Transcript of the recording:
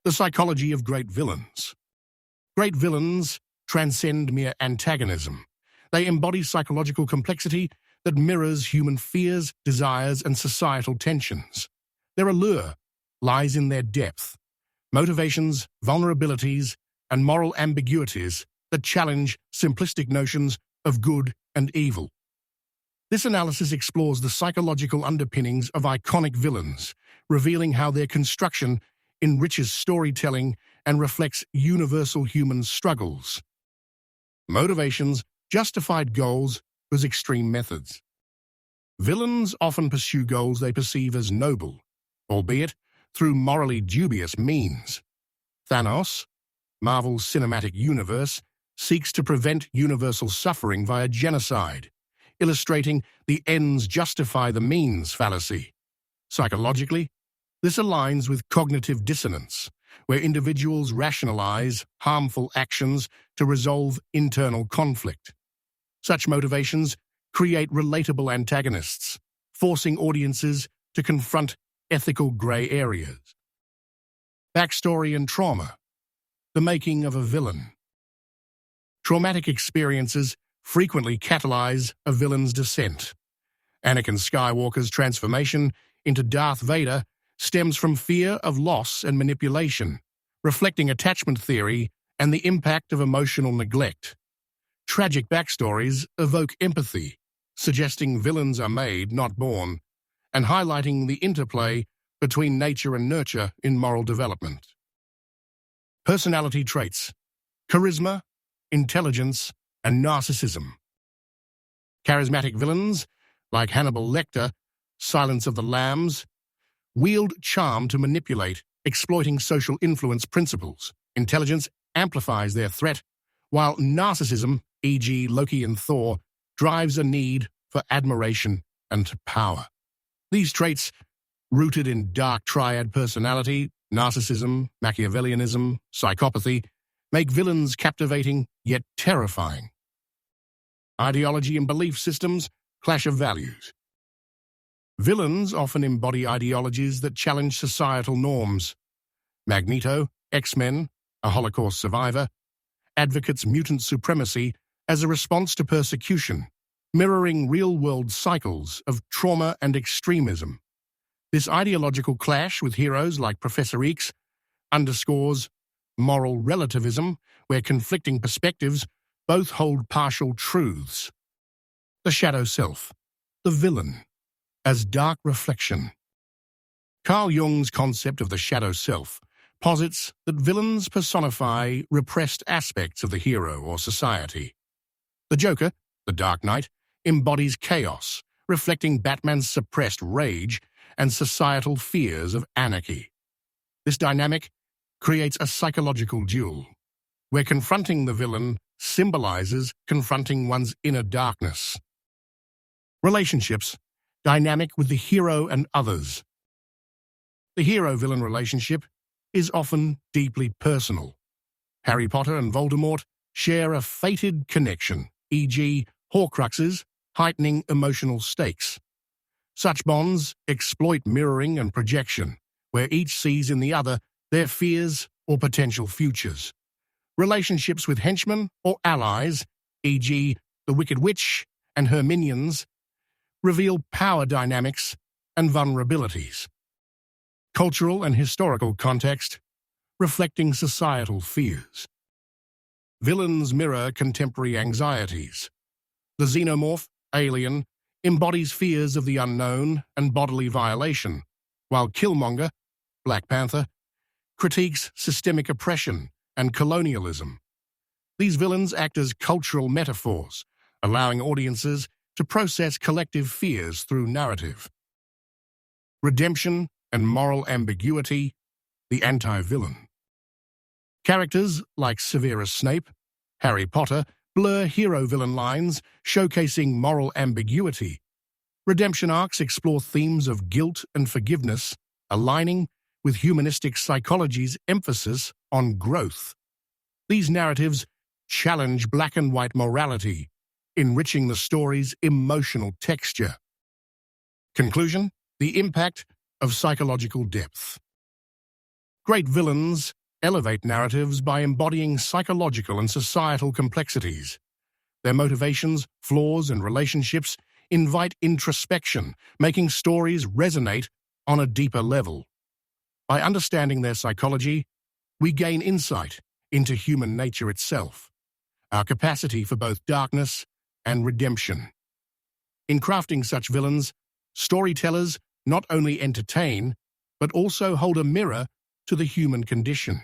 The psychology of great villains. Great villains transcend mere antagonism. They embody psychological complexity that mirrors human fears, desires, and societal tensions. Their allure lies in their depth, motivations, vulnerabilities, and moral ambiguities that challenge simplistic notions of good and evil. This analysis explores the psychological underpinnings of iconic villains, revealing how their construction enriches storytelling and reflects universal human struggles. Motivations, justified goals, with extreme methods. Villains often pursue goals they perceive as noble, albeit through morally dubious means. Thanos, Marvel's cinematic universe, seeks to prevent universal suffering via genocide, illustrating the ends justify the means fallacy. Psychologically, this aligns with cognitive dissonance, where individuals rationalize harmful actions to resolve internal conflict. Such motivations create relatable antagonists, forcing audiences to confront ethical gray areas. Backstory and trauma. The making of a villain. Traumatic experiences frequently catalyze a villain's descent. Anakin Skywalker's transformation into Darth Vader stems from fear of loss and manipulation, reflecting attachment theory and the impact of emotional neglect. Tragic backstories evoke empathy, suggesting villains are made, not born, and highlighting the interplay between nature and nurture in moral development. Personality traits: charisma, intelligence, and narcissism. Charismatic villains, like Hannibal Lecter, Silence of the Lambs, wield charm to manipulate, exploiting social influence principles. Intelligence amplifies their threat, while narcissism, e.g. Loki and Thor, drives a need for admiration and power. These traits, rooted in Dark Triad personality, narcissism, Machiavellianism, psychopathy, make villains captivating yet terrifying. Ideology and belief systems, clash of values. Villains often embody ideologies that challenge societal norms. Magneto, X-Men, a Holocaust survivor, advocates mutant supremacy as a response to persecution, mirroring real-world cycles of trauma and extremism. This ideological clash with heroes like Professor X underscores moral relativism, where conflicting perspectives both hold partial truths. The shadow self, the villain, as dark reflection. Carl Jung's concept of the shadow self posits that villains personify repressed aspects of the hero or society. The Joker, the Dark Knight, embodies chaos, reflecting Batman's suppressed rage and societal fears of anarchy. This dynamic creates a psychological duel, where confronting the villain symbolizes confronting one's inner darkness. Relationships, dynamic with the hero and others. The hero-villain relationship is often deeply personal. Harry Potter and Voldemort share a fated connection, e.g. Horcruxes, heightening emotional stakes. Such bonds exploit mirroring and projection, where each sees in the other their fears or potential futures. Relationships with henchmen or allies, e.g. the Wicked Witch and her minions, reveal power dynamics and vulnerabilities. Cultural and historical context, reflecting societal fears. Villains mirror contemporary anxieties. The xenomorph, alien, embodies fears of the unknown and bodily violation, while Killmonger, Black Panther, critiques systemic oppression and colonialism. These villains act as cultural metaphors, allowing audiences to process collective fears through narrative. Redemption and moral ambiguity, the anti-villain. Characters like Severus Snape, Harry Potter, blur hero-villain lines, showcasing moral ambiguity. Redemption arcs explore themes of guilt and forgiveness, aligning with humanistic psychology's emphasis on growth. These narratives challenge black and white morality, enriching the story's emotional texture. Conclusion: the impact of psychological depth. Great villains elevate narratives by embodying psychological and societal complexities. Their motivations, flaws, and relationships invite introspection, making stories resonate on a deeper level. By understanding their psychology, we gain insight into human nature itself, our capacity for both darkness and redemption. In crafting such villains, storytellers not only entertain, but also hold a mirror to the human condition.